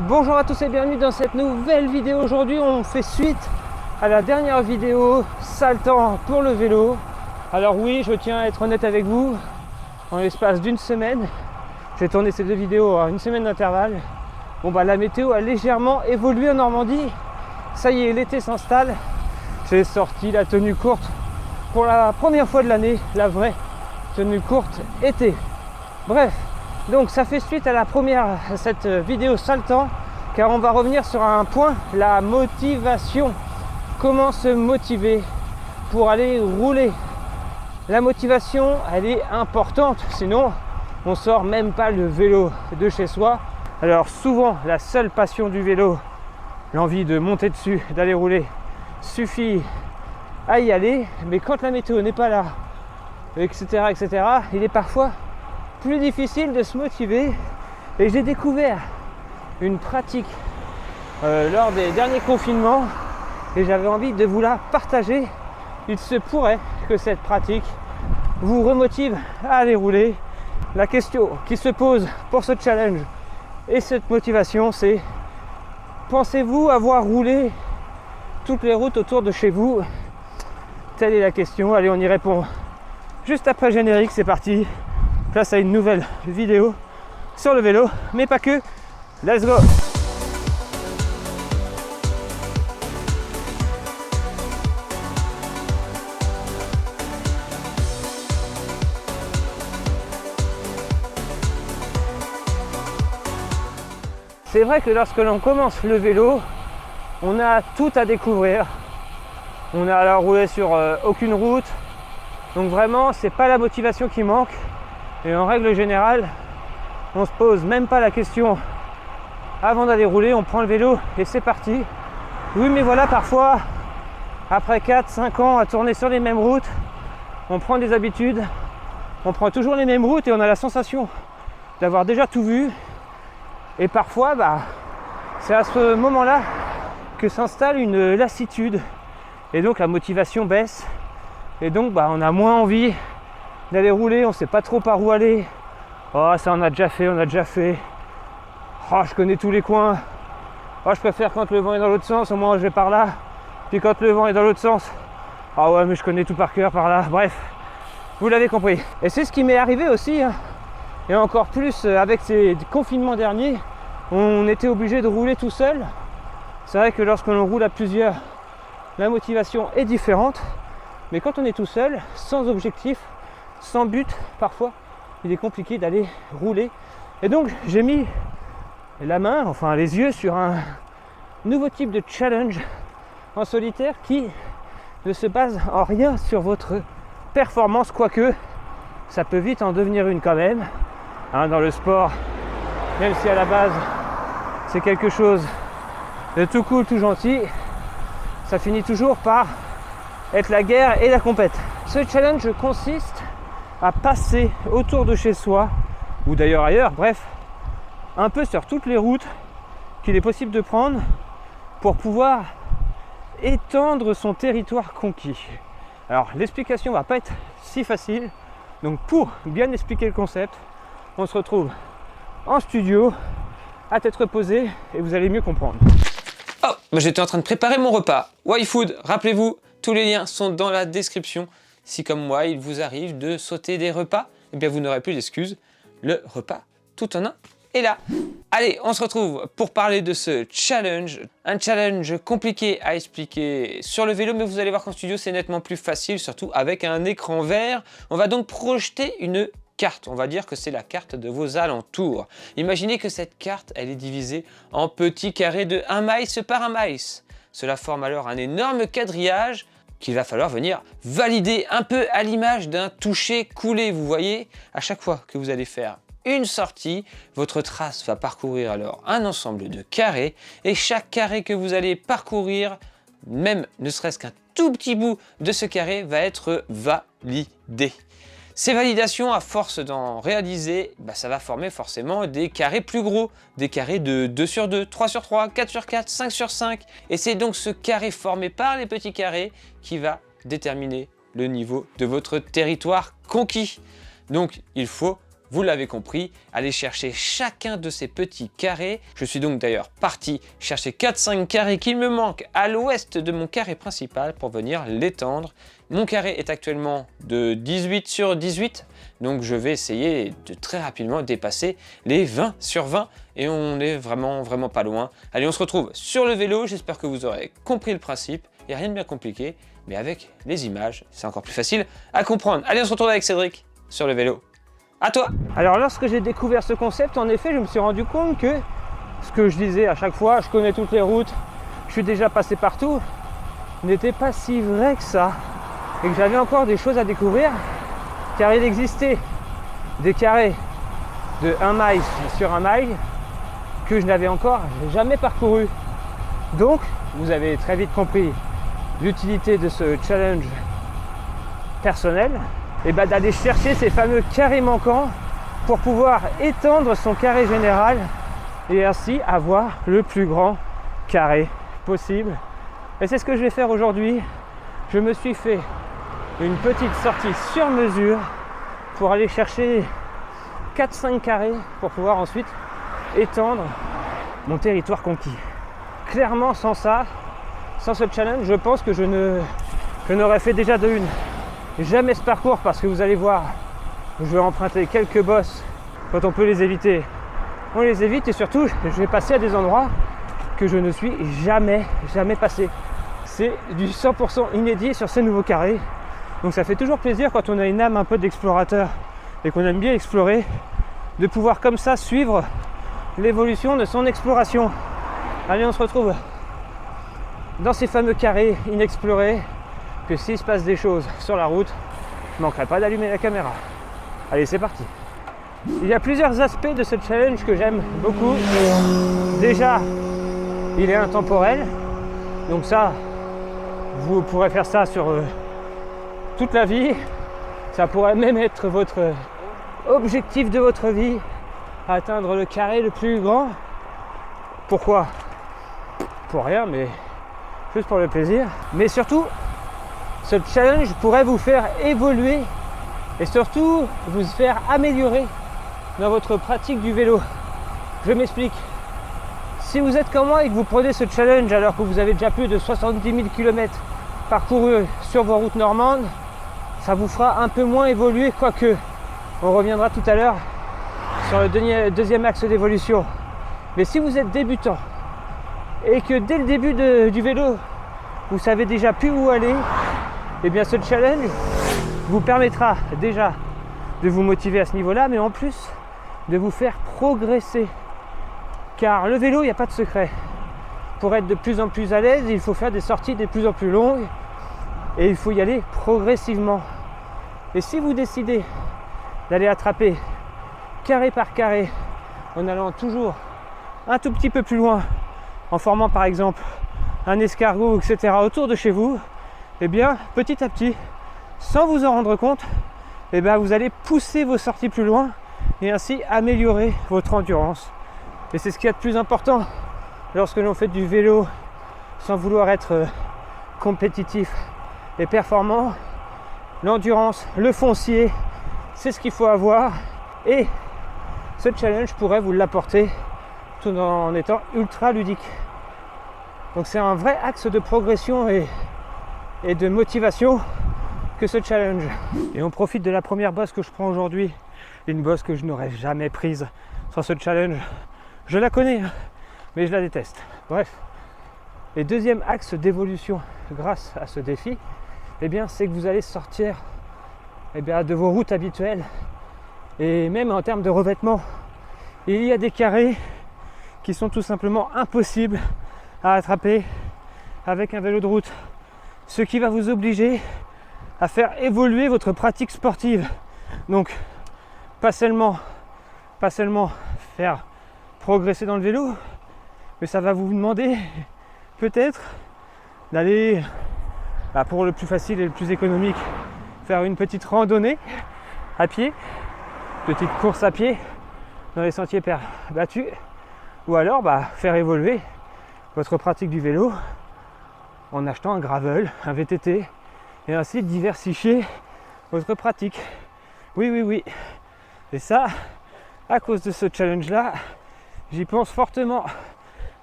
Bonjour à tous et bienvenue dans cette nouvelle vidéo. Aujourd'hui on fait suite à la dernière vidéo sale temps pour le vélo. Alors oui, je tiens à être honnête avec vous, en l'espace d'une semaine, j'ai tourné ces deux vidéos à une semaine d'intervalle. La météo a légèrement évolué en Normandie. Ça y est, l'été s'installe. J'ai sorti la tenue courte pour la première fois de l'année, la vraie tenue courte été. Bref, donc ça fait suite à cette vidéo sale temps, car on va revenir sur un point, la motivation. Comment se motiver pour aller rouler? La motivation, elle est importante, sinon on sort même pas le vélo de chez soi. Alors souvent, la seule passion du vélo, l'envie de monter dessus, d'aller rouler, suffit à y aller. Mais quand la météo n'est pas là, etc., il est parfois plus difficile de se motiver. Et j'ai découvert une pratique lors des derniers confinements et j'avais envie de vous la partager. Il se pourrait que cette pratique vous remotive à aller rouler. La question qui se pose pour ce challenge et cette motivation, c'est: pensez-vous avoir roulé toutes les routes autour de chez vous? Telle est la question. Allez, on y répond juste après le générique. C'est parti, place à une nouvelle vidéo sur le vélo, mais pas que. Let's go! C'est vrai que lorsque l'on commence le vélo, on a tout à découvrir. On a alors roulé sur aucune route. Donc vraiment, c'est pas la motivation qui manque. Et en règle générale, on se pose même pas la question avant d'aller rouler. On prend le vélo et c'est parti. Oui, mais voilà, parfois, après 4-5 ans à tourner sur les mêmes routes, on prend des habitudes. On prend toujours les mêmes routes et on a la sensation d'avoir déjà tout vu. Et parfois, c'est à ce moment-là que s'installe une lassitude. Et donc la motivation baisse. Et donc on a moins envie d'aller rouler, on ne sait pas trop par où aller. Oh, ça on a déjà fait. Oh, je connais tous les coins. Oh, je préfère quand le vent est dans l'autre sens, au moins je vais par là. Puis quand le vent est dans l'autre sens, ah ouais, mais je connais tout par cœur par là. Bref, vous l'avez compris. Et c'est ce qui m'est arrivé aussi, hein. Et encore plus avec ces confinements derniers, on était obligé de rouler tout seul. C'est vrai que lorsque l'on roule à plusieurs, la motivation est différente. Mais quand on est tout seul, sans objectif, sans but, parfois, il est compliqué d'aller rouler. Et donc, j'ai mis les yeux sur un nouveau type de challenge en solitaire qui ne se base en rien sur votre performance, quoique ça peut vite en devenir une quand même. Dans le sport, même si à la base c'est quelque chose de tout cool, tout gentil, ça finit toujours par être la guerre et la compète. Ce challenge consiste à passer autour de chez soi, ou d'ailleurs ailleurs, bref, un peu sur toutes les routes qu'il est possible de prendre pour pouvoir étendre son territoire conquis. Alors l'explication va pas être si facile, donc pour bien expliquer le concept, on se retrouve en studio, à tête reposée, et vous allez mieux comprendre. Oh, j'étais en train de préparer mon repas. YFood, rappelez-vous, tous les liens sont dans la description. Si comme moi, il vous arrive de sauter des repas, eh bien vous n'aurez plus d'excuses. Le repas tout en un est là. Allez, on se retrouve pour parler de ce challenge. Un challenge compliqué à expliquer sur le vélo, mais vous allez voir qu'en studio, c'est nettement plus facile, surtout avec un écran vert. On va donc projeter une carte. On va dire que c'est la carte de vos alentours. Imaginez que cette carte, elle est divisée en petits carrés de 1 miles par 1 miles. Cela forme alors un énorme quadrillage qu'il va falloir venir valider, un peu à l'image d'un toucher coulé. Vous voyez, à chaque fois que vous allez faire une sortie, votre trace va parcourir alors un ensemble de carrés, et chaque carré que vous allez parcourir, même ne serait-ce qu'un tout petit bout de ce carré, va être validé. Ces validations, à force d'en réaliser, ça va former forcément des carrés plus gros, des carrés de 2 sur 2, 3 sur 3, 4 sur 4, 5 sur 5. Et c'est donc ce carré formé par les petits carrés qui va déterminer le niveau de votre territoire conquis. Donc il faut vous l'avez compris, aller chercher chacun de ces petits carrés. Je suis donc d'ailleurs parti chercher 4-5 carrés qu'il me manque à l'ouest de mon carré principal pour venir l'étendre. Mon carré est actuellement de 18 sur 18, donc je vais essayer de très rapidement dépasser les 20 sur 20 et on est vraiment pas loin. Allez, on se retrouve sur le vélo, j'espère que vous aurez compris le principe. Il n'y a rien de bien compliqué, mais avec les images, c'est encore plus facile à comprendre. Allez, on se retrouve avec Cédric sur le vélo. À toi! Alors lorsque j'ai découvert ce concept, en effet, je me suis rendu compte que ce que je disais à chaque fois, je connais toutes les routes, je suis déjà passé partout, n'était pas si vrai que ça. Et que j'avais encore des choses à découvrir, car il existait des carrés de 1 mile sur 1 mile que je n'avais encore jamais parcouru. Donc, vous avez très vite compris l'utilité de ce challenge personnel, et d'aller chercher ces fameux carrés manquants pour pouvoir étendre son carré général et ainsi avoir le plus grand carré possible. Et c'est ce que je vais faire aujourd'hui. Je me suis fait une petite sortie sur mesure pour aller chercher 4-5 carrés pour pouvoir ensuite étendre mon territoire conquis. Clairement, sans ça, sans ce challenge, je pense que je n'aurais fait déjà de une jamais ce parcours, parce que vous allez voir, je vais emprunter quelques bosses quand on peut les éviter. On les évite et surtout, je vais passer à des endroits que je ne suis jamais passé. C'est du 100% inédit sur ces nouveaux carrés. Donc ça fait toujours plaisir quand on a une âme un peu d'explorateur et qu'on aime bien explorer, de pouvoir comme ça suivre l'évolution de son exploration. Allez, on se retrouve dans ces fameux carrés inexplorés, que s'il se passe des choses sur la route, je ne manquerai pas d'allumer la caméra. Allez, c'est parti. Il y a plusieurs aspects de ce challenge que j'aime beaucoup. Déjà, il est intemporel, donc ça, vous pourrez faire ça sur toute la vie. Ça pourrait même être votre objectif de votre vie, atteindre le carré le plus grand. Pourquoi? Pour rien, mais juste pour le plaisir. Mais surtout, ce challenge pourrait vous faire évoluer et surtout vous faire améliorer dans votre pratique du vélo. Je m'explique. Si vous êtes comme moi et que vous prenez ce challenge alors que vous avez déjà plus de 70 000 km parcourus sur vos routes normandes, ça vous fera un peu moins évoluer, quoique on reviendra tout à l'heure sur le deuxième axe d'évolution. Mais si vous êtes débutant et que dès le début du vélo vous savez déjà plus où aller, et bien ce challenge vous permettra déjà de vous motiver à ce niveau-là, mais en plus de vous faire progresser. Car le vélo, il n'y a pas de secret. Pour être de plus en plus à l'aise, il faut faire des sorties de plus en plus longues et il faut y aller progressivement. Et si vous décidez d'aller attraper carré par carré en allant toujours un tout petit peu plus loin, en formant par exemple un escargot, etc. autour de chez vous, et bien petit à petit, sans vous en rendre compte, et bien vous allez pousser vos sorties plus loin et ainsi améliorer votre endurance. Et c'est ce qu'il y a de plus important lorsque l'on fait du vélo sans vouloir être compétitif et performant. L'endurance, le foncier, c'est ce qu'il faut avoir, et ce challenge pourrait vous l'apporter tout en étant ultra ludique. Donc c'est un vrai axe de progression et de motivation que ce challenge. Et on profite de la première bosse que je prends aujourd'hui, une bosse que je n'aurais jamais prise sans ce challenge. Je la connais, mais je la déteste. Bref. Et deuxième axe d'évolution grâce à ce défi, eh bien, c'est que vous allez sortir de vos routes habituelles. Et même en termes de revêtement, il y a des carrés qui sont tout simplement impossibles à attraper avec un vélo de route. Ce qui va vous obliger à faire évoluer votre pratique sportive. Donc, pas seulement faire progresser dans le vélo, mais ça va vous demander peut-être d'aller, pour le plus facile et le plus économique, faire une petite randonnée à pied, petite course à pied dans les sentiers battus, ou alors faire évoluer votre pratique du vélo en achetant un gravel, un VTT, et ainsi diversifier votre pratique. Oui, Et ça, à cause de ce challenge-là, j'y pense fortement.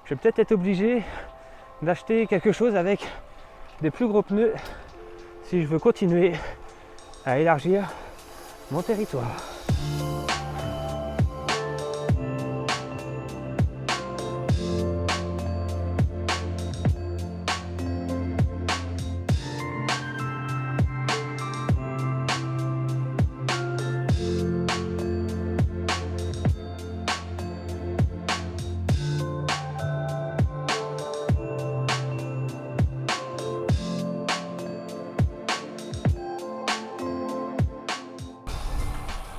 Je vais peut-être être obligé d'acheter quelque chose avec des plus gros pneus si je veux continuer à élargir mon territoire.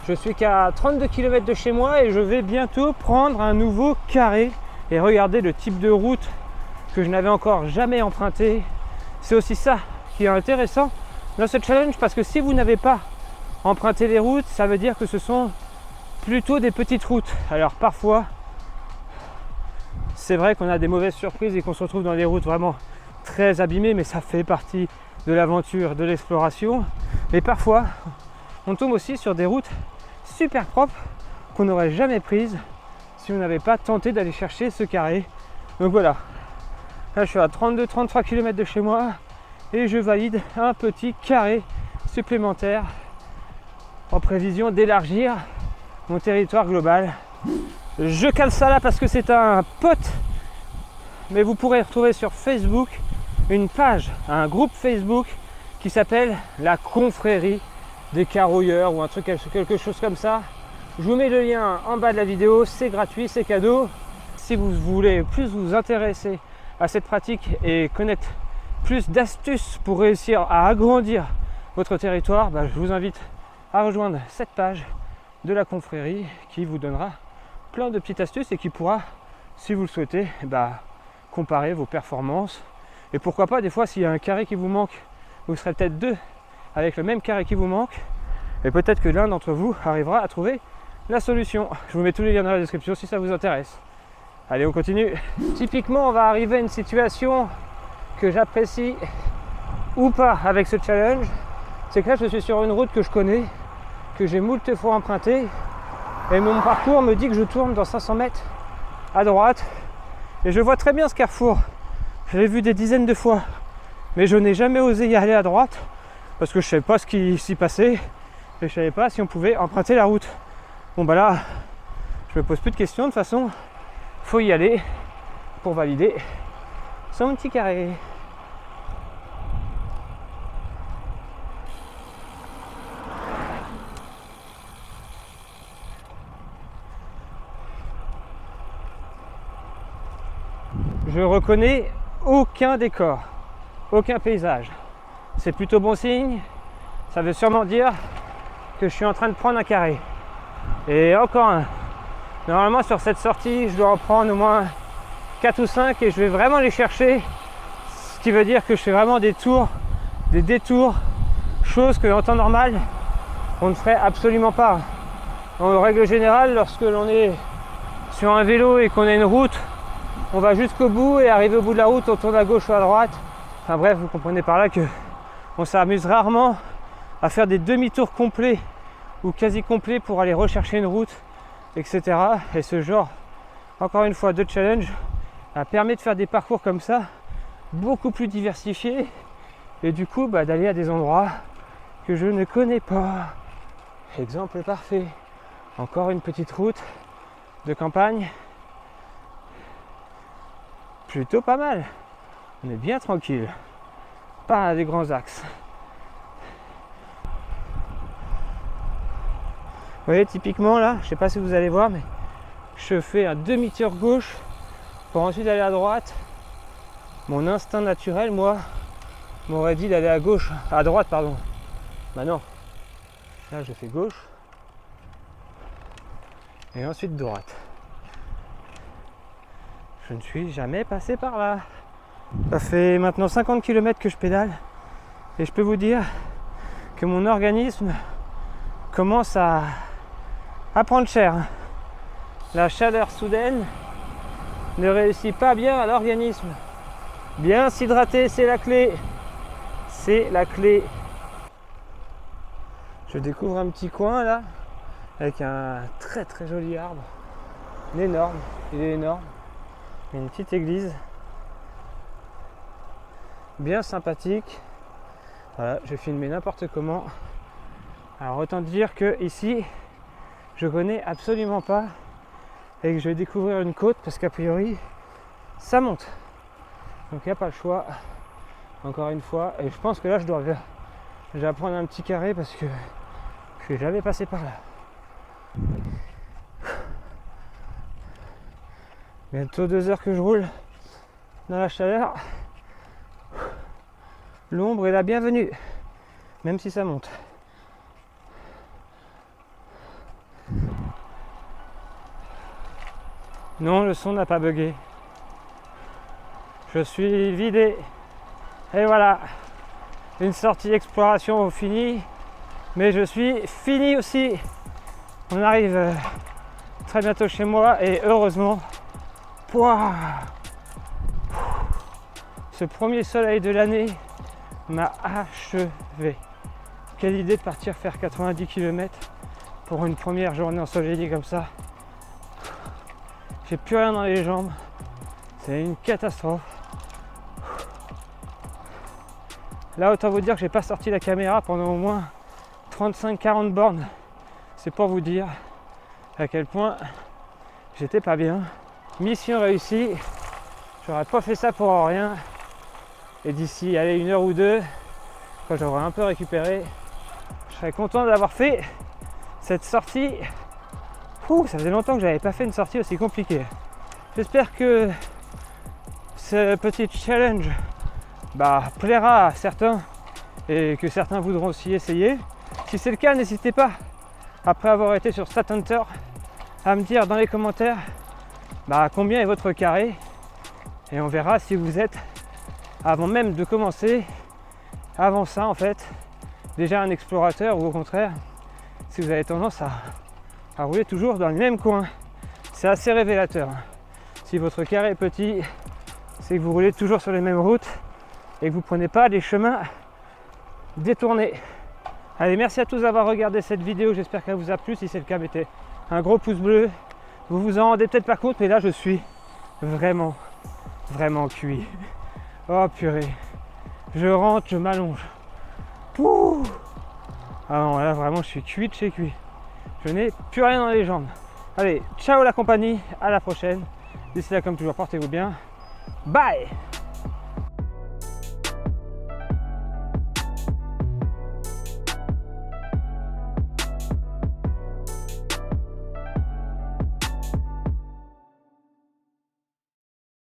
Je suis qu'à 32 km de chez moi et je vais bientôt prendre un nouveau carré et regarder le type de route que je n'avais encore jamais emprunté. C'est aussi ça qui est intéressant dans ce challenge, parce que si vous n'avez pas emprunté les routes, ça veut dire que ce sont plutôt des petites routes. Alors parfois, c'est vrai qu'on a des mauvaises surprises et qu'on se retrouve dans des routes vraiment très abîmées, mais ça fait partie de l'aventure, de l'exploration. Mais parfois, on tombe aussi sur des routes super propres qu'on n'aurait jamais prises si on n'avait pas tenté d'aller chercher ce carré. Donc voilà, là je suis à 32-33 km de chez moi et je valide un petit carré supplémentaire en prévision d'élargir mon territoire global. Je cale ça là parce que c'est un pote, mais vous pourrez retrouver sur Facebook une page, un groupe Facebook qui s'appelle la confrérie des carrouilleurs ou un truc, quelque chose comme ça. Je vous mets le lien en bas de la vidéo, c'est gratuit, c'est cadeau. Si vous voulez plus vous intéresser à cette pratique et connaître plus d'astuces pour réussir à agrandir votre territoire, je vous invite à rejoindre cette page de la confrérie qui vous donnera plein de petites astuces et qui pourra, si vous le souhaitez, comparer vos performances. Et pourquoi pas, des fois, s'il y a un carré qui vous manque, vous serez peut-être deux avec le même carré qui vous manque, et peut-être que l'un d'entre vous arrivera à trouver la solution. Je vous mets tous les liens dans la description si ça vous intéresse. Allez, on continue. Typiquement, on va arriver à une situation que j'apprécie ou pas avec ce challenge. C'est que là, je suis sur une route que je connais, que j'ai moult fois empruntée, et mon parcours me dit que je tourne dans 500 mètres à droite, et je vois très bien ce carrefour. Je l'ai vu des dizaines de fois, mais je n'ai jamais osé y aller à droite, parce que je ne savais pas ce qui s'y passait et je ne savais pas si on pouvait emprunter la route. Bon là, je me pose plus de questions, de toute façon, faut y aller pour valider son petit carré. Je reconnais aucun décor, aucun paysage. C'est plutôt bon signe, ça veut sûrement dire que je suis en train de prendre un carré. Et encore un. Normalement sur cette sortie, je dois en prendre au moins 4 ou 5 et je vais vraiment les chercher. Ce qui veut dire que je fais vraiment des tours, des détours, chose que en temps normal, on ne ferait absolument pas. En règle générale, lorsque l'on est sur un vélo et qu'on a une route, on va jusqu'au bout et arrivé au bout de la route, on tourne à gauche ou à droite. Enfin bref, vous comprenez par là que on s'amuse rarement à faire des demi-tours complets ou quasi complets pour aller rechercher une route, etc. Et ce genre, encore une fois, de challenge permet de faire des parcours comme ça, beaucoup plus diversifiés, et du coup d'aller à des endroits que je ne connais pas. Exemple parfait, encore une petite route de campagne, plutôt pas mal, on est bien tranquille. Pas des grands axes. Vous voyez, typiquement là, je sais pas si vous allez voir, mais je fais un demi-tour gauche pour ensuite aller à droite. Mon instinct naturel, moi, m'aurait dit d'aller à gauche, à droite, pardon. Bah non. Là, je fais gauche et ensuite droite. Je ne suis jamais passé par là. Ça fait maintenant 50 km que je pédale et je peux vous dire que mon organisme commence à prendre cher. La chaleur soudaine ne réussit pas bien à l'organisme. Bien s'hydrater, c'est la clé. C'est la clé. Je découvre un petit coin là avec un très très joli arbre. Énorme, il est énorme. Une petite église. Bien sympathique. Voilà, je vais filmer n'importe comment. Alors autant dire que ici, je connais absolument pas et que je vais découvrir une côte parce qu'a priori, ça monte. Donc il n'y a pas le choix. Encore une fois, et je pense que là je dois prendre un petit carré parce que je suis jamais passé par là. Bientôt 2 heures que je roule dans la chaleur. L'ombre est la bienvenue, même si ça monte. Non, le son n'a pas bugué. Je suis vidé. Et voilà, une sortie exploration finie. Mais je suis fini aussi. On arrive très bientôt chez moi et heureusement, pouah, ce premier soleil de l'année m'a achevé. Quelle idée de partir faire 90 km pour une première journée ensoleillée comme ça. J'ai plus rien dans les jambes. C'est une catastrophe. Là, autant vous dire que j'ai pas sorti la caméra pendant au moins 35-40 bornes. C'est pour vous dire à quel point j'étais pas bien. Mission réussie. J'aurais pas fait ça pour rien. Et d'ici, allez, 1 heure ou 2, quand j'aurai un peu récupéré, je serais content d'avoir fait cette sortie. Ça faisait longtemps que j'avais pas fait une sortie aussi compliquée. J'espère que ce petit challenge plaira à certains et que certains voudront aussi essayer. Si c'est le cas, n'hésitez pas, après avoir été sur StatHunter, à me dire dans les commentaires combien est votre carré et on verra si vous êtes, avant même de commencer, avant ça en fait, déjà un explorateur ou au contraire, si vous avez tendance à rouler toujours dans le même coin. C'est assez révélateur. Si votre carré est petit, c'est que vous roulez toujours sur les mêmes routes et que vous ne prenez pas des chemins détournés. Allez, merci à tous d'avoir regardé cette vidéo, j'espère qu'elle vous a plu. Si c'est le cas, mettez un gros pouce bleu. Vous vous en rendez peut-être pas compte, mais là je suis vraiment cuit. Oh purée, je rentre, je m'allonge. Pouh. Ah non, là vraiment je suis cuit de chez cuit. Je n'ai plus rien dans les jambes. Allez, ciao la compagnie, à la prochaine. D'ici là, comme toujours, portez-vous bien. Bye!